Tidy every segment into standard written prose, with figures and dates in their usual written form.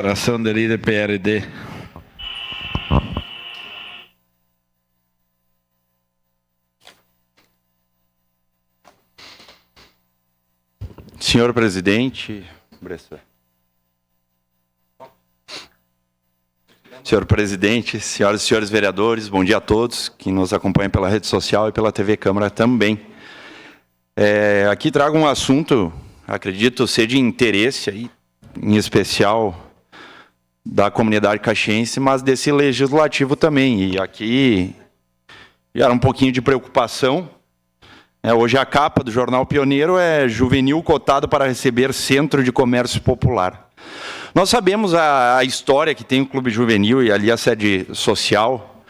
Fração de líder PLD. Senhor presidente, senhor presidente, senhoras e senhores vereadores, bom dia a todos que nos acompanham pela rede social e pela TV Câmara também. Aqui trago um assunto, acredito, ser de interesse, aí, em especial da comunidade caxiense, mas desse legislativo também. E aqui era um pouquinho de preocupação. Hoje a capa do Jornal Pioneiro é Juvenil cotado para receber Centro de Comércio Popular. Nós sabemos a história que tem o Clube Juvenil e ali a sede social.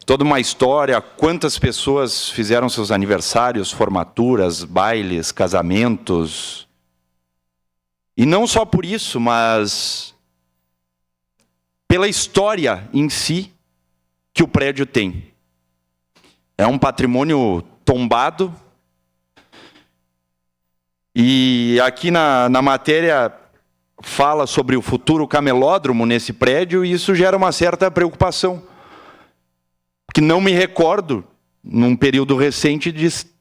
Toda uma história, quantas pessoas fizeram seus aniversários, formaturas, bailes, casamentos. E não só por isso, mas pela história em si que o prédio tem. É um patrimônio tombado. E aqui na matéria fala sobre o futuro camelódromo nesse prédio, e isso gera uma certa preocupação. Porque não me recordo, num período recente, de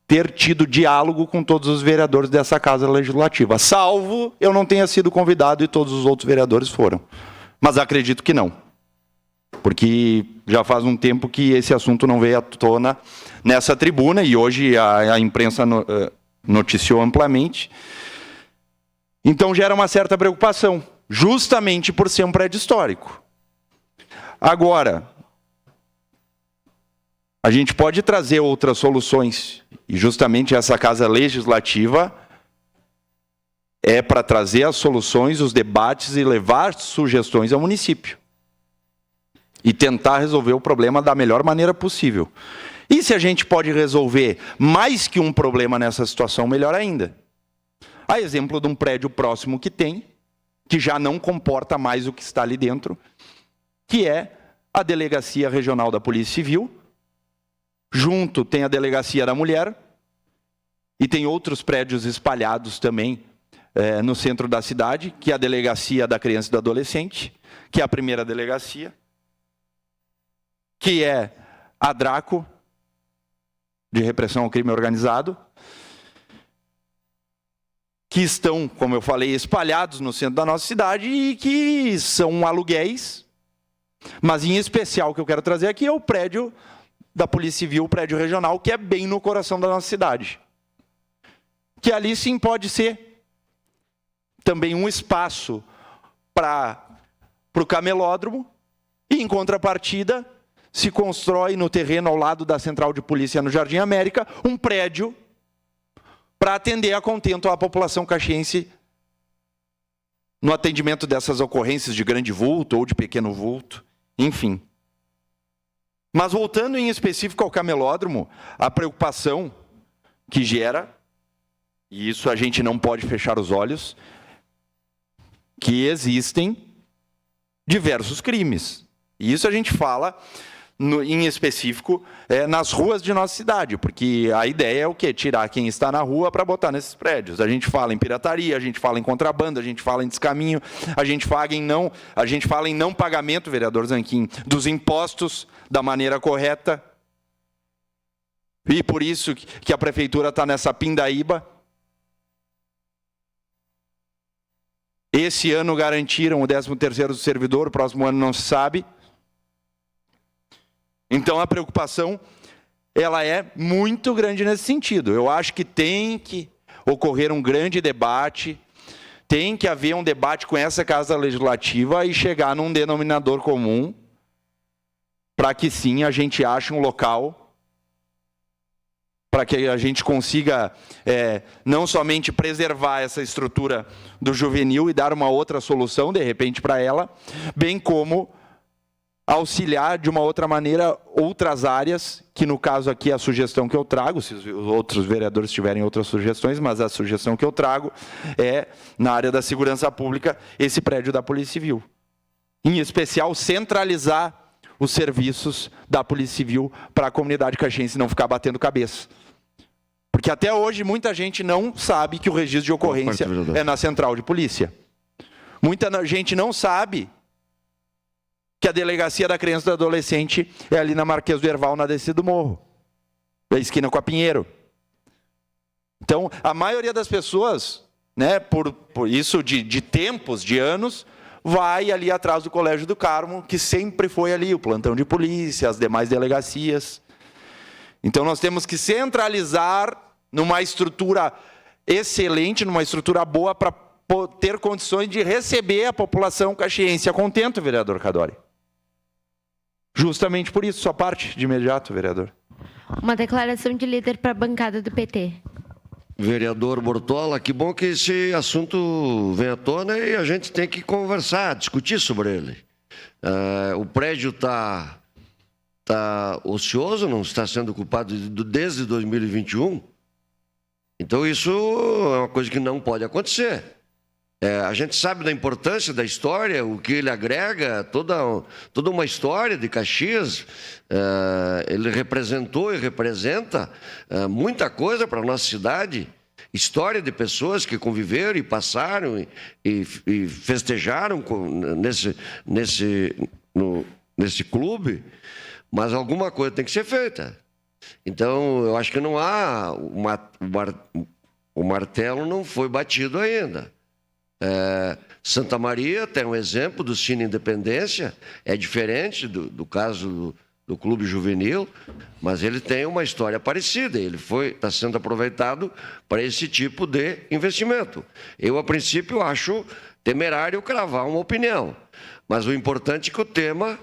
ter tido diálogo com todos os vereadores dessa Casa Legislativa. Salvo eu não tenha sido convidado e todos os outros vereadores foram. Mas acredito que não. Porque já faz um tempo que esse assunto não veio à tona nessa tribuna, e hoje a imprensa noticiou amplamente. Então gera uma certa preocupação, justamente por ser um prédio histórico. Agora, a gente pode trazer outras soluções, e justamente essa Casa Legislativa é para trazer as soluções, os debates e levar sugestões ao município. E tentar resolver o problema da melhor maneira possível. E se a gente pode resolver mais que um problema nessa situação, melhor ainda. A exemplo de um prédio próximo que já não comporta mais o que está ali dentro, que é a Delegacia Regional da Polícia Civil. Junto tem a Delegacia da Mulher, e tem outros prédios espalhados também no centro da cidade, que é a Delegacia da Criança e do Adolescente, que é a primeira delegacia, que é a DRACO, de repressão ao crime organizado, que estão, como eu falei, espalhados no centro da nossa cidade e que são aluguéis, mas em especial o que eu quero trazer aqui é o prédio da Polícia Civil, o prédio regional, que é bem no coração da nossa cidade. Que ali sim pode ser também um espaço para o camelódromo, e em contrapartida se constrói no terreno ao lado da Central de Polícia no Jardim América um prédio para atender a contento a população caxiense no atendimento dessas ocorrências de grande vulto ou de pequeno vulto, enfim. Mas voltando em específico ao camelódromo, a preocupação que gera, e isso a gente não pode fechar os olhos, que existem diversos crimes. E isso a gente fala, em específico, nas ruas de nossa cidade, porque a ideia é o quê? Tirar quem está na rua para botar nesses prédios. A gente fala em pirataria, a gente fala em contrabando, a gente fala em descaminho, a gente fala em não pagamento, vereador Zanquim, dos impostos da maneira correta. E por isso que a prefeitura está nessa pindaíba. Esse ano garantiram o 13º do servidor, o próximo ano não se sabe. Então a preocupação, ela é muito grande nesse sentido. Eu acho que tem que ocorrer um grande debate, tem que haver um debate com essa Casa Legislativa e chegar num denominador comum, para que sim a gente ache um local, para que a gente consiga não somente preservar essa estrutura do juvenil e dar uma outra solução, de repente, para ela, bem como auxiliar de uma outra maneira outras áreas, que no caso aqui é a sugestão que eu trago, se os outros vereadores tiverem outras sugestões, mas a sugestão que eu trago é, na área da segurança pública, esse prédio da Polícia Civil. Em especial, centralizar os serviços da Polícia Civil para a comunidade caxiense não ficar batendo cabeça. Porque até hoje muita gente não sabe que o registro de ocorrência é na central de polícia. Muita gente não sabe que a delegacia da criança e do adolescente é ali na Marquês do Herval, na descida do morro, da esquina com a Pinheiro. Então, a maioria das pessoas, né, por isso de tempos, de anos, vai ali atrás do Colégio do Carmo, que sempre foi ali o plantão de polícia, as demais delegacias. Então, nós temos que centralizar numa estrutura excelente, numa estrutura boa, para ter condições de receber a população caxiense a contento, vereador Cadori. Justamente por isso, sua parte de imediato, vereador. Uma declaração de líder para a bancada do PT. Vereador Bortola, que bom que esse assunto vem à tona e a gente tem que conversar, discutir sobre ele. O prédio está ocioso, não está sendo ocupado desde 2021. Então, isso é uma coisa que não pode acontecer. A gente sabe da importância da história, o que ele agrega, toda uma história de Caxias. Ele representou e representa muita coisa para a nossa cidade. História de pessoas que conviveram e passaram e festejaram nesse clube. Mas alguma coisa tem que ser feita. Então, eu acho que não há... O martelo não foi batido ainda. Santa Maria tem um exemplo do Cine Independência, é diferente do caso do Clube Juvenil, mas ele tem uma história parecida, ele está sendo aproveitado para esse tipo de investimento. Eu, a princípio, acho temerário cravar uma opinião, mas o importante é que o tema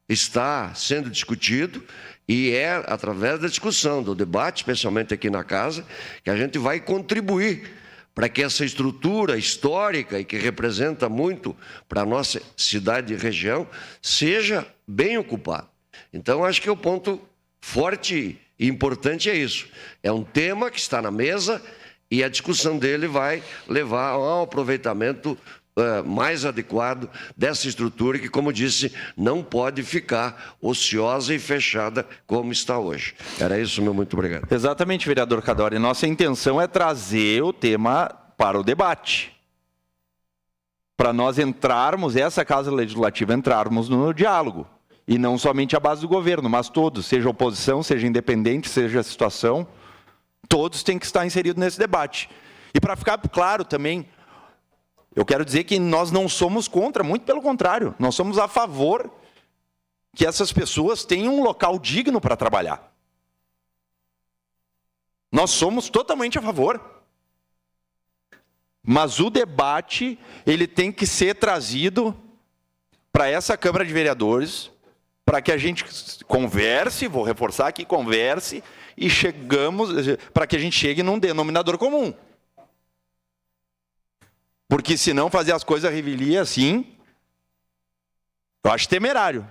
está sendo discutido e é através da discussão, do debate, especialmente aqui na casa, que a gente vai contribuir para que essa estrutura histórica e que representa muito para a nossa cidade e região seja bem ocupada. Então, acho que o ponto forte e importante é isso. É um tema que está na mesa e a discussão dele vai levar a um aproveitamento mais adequado dessa estrutura que, como disse, não pode ficar ociosa e fechada como está hoje. Era isso, meu muito obrigado. Exatamente, vereador Cadori. Nossa intenção é trazer o tema para o debate. Para nós entrarmos, essa Casa Legislativa, entrarmos no diálogo. E não somente a base do governo, mas todos, seja oposição, seja independente, seja a situação, todos têm que estar inseridos nesse debate. E para ficar claro também, eu quero dizer que nós não somos contra, muito pelo contrário, nós somos a favor que essas pessoas tenham um local digno para trabalhar. Nós somos totalmente a favor. Mas o debate, ele tem que ser trazido para essa Câmara de Vereadores, para que a gente converse, vou reforçar aqui, converse, e para que a gente chegue num denominador comum. Porque senão fazer as coisas à revelia assim, eu acho temerário.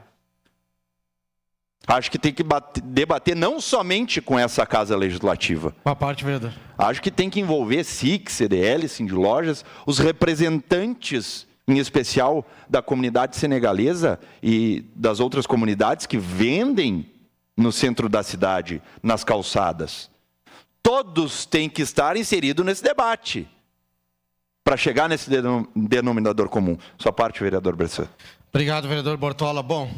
Acho que tem que debater não somente com essa Casa Legislativa. Uma parte, vereador. Acho que tem que envolver SIC, CDL, Sindilojas, os representantes, em especial da comunidade senegalesa e das outras comunidades que vendem no centro da cidade, nas calçadas. Todos têm que estar inseridos nesse debate, para chegar nesse denominador comum. Sua parte, vereador Bressan. Obrigado, vereador Bortola. Bom,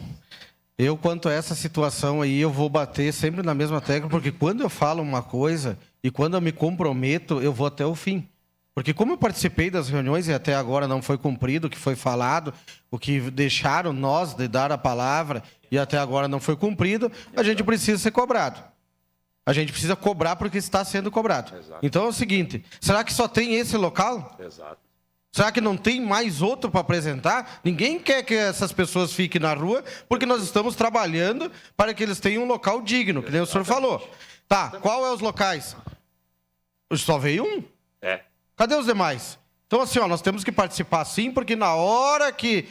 eu, quanto a essa situação aí, eu vou bater sempre na mesma tecla, porque quando eu falo uma coisa e quando eu me comprometo, eu vou até o fim. Porque como eu participei das reuniões e até agora não foi cumprido o que foi falado, o que deixaram nós de dar a palavra e até agora não foi cumprido, a gente precisa ser cobrado. A gente precisa cobrar porque está sendo cobrado. Exato. Então é o seguinte, será que só tem esse local? Exato. Será que não tem mais outro para apresentar? Ninguém quer que essas pessoas fiquem na rua, porque nós estamos trabalhando para que eles tenham um local digno, que nem o senhor falou. Tá, qual é os locais? Só veio um. Cadê os demais? Então assim, ó, nós temos que participar sim, porque na hora que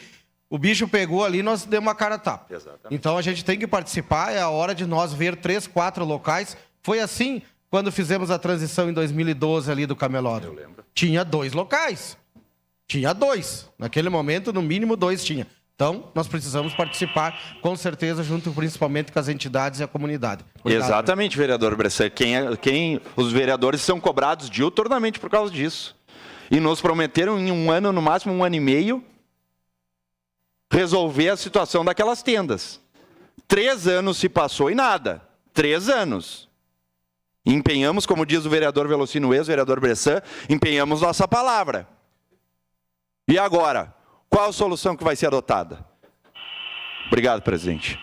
o bicho pegou ali, nós demos uma cara a tapa. Exatamente. Então a gente tem que participar, é a hora de nós ver 3, 4 locais. Foi assim quando fizemos a transição em 2012 ali do Camelódromo. Eu lembro. Tinha 2 locais. Tinha 2. Naquele momento, no mínimo 2 tinha. Então, nós precisamos participar, com certeza, junto principalmente com as entidades e a comunidade. Obrigado. Exatamente, vereador Bressan. Os vereadores são cobrados diuturnamente por causa disso. E nos prometeram em 1 ano, no máximo 1 ano e meio, resolver a situação daquelas tendas. 3 anos se passou e nada. 3 anos. Empenhamos, como diz o vereador Velocino, ex-vereador Bressan, empenhamos nossa palavra. E agora? Qual a solução que vai ser adotada? Obrigado, presidente.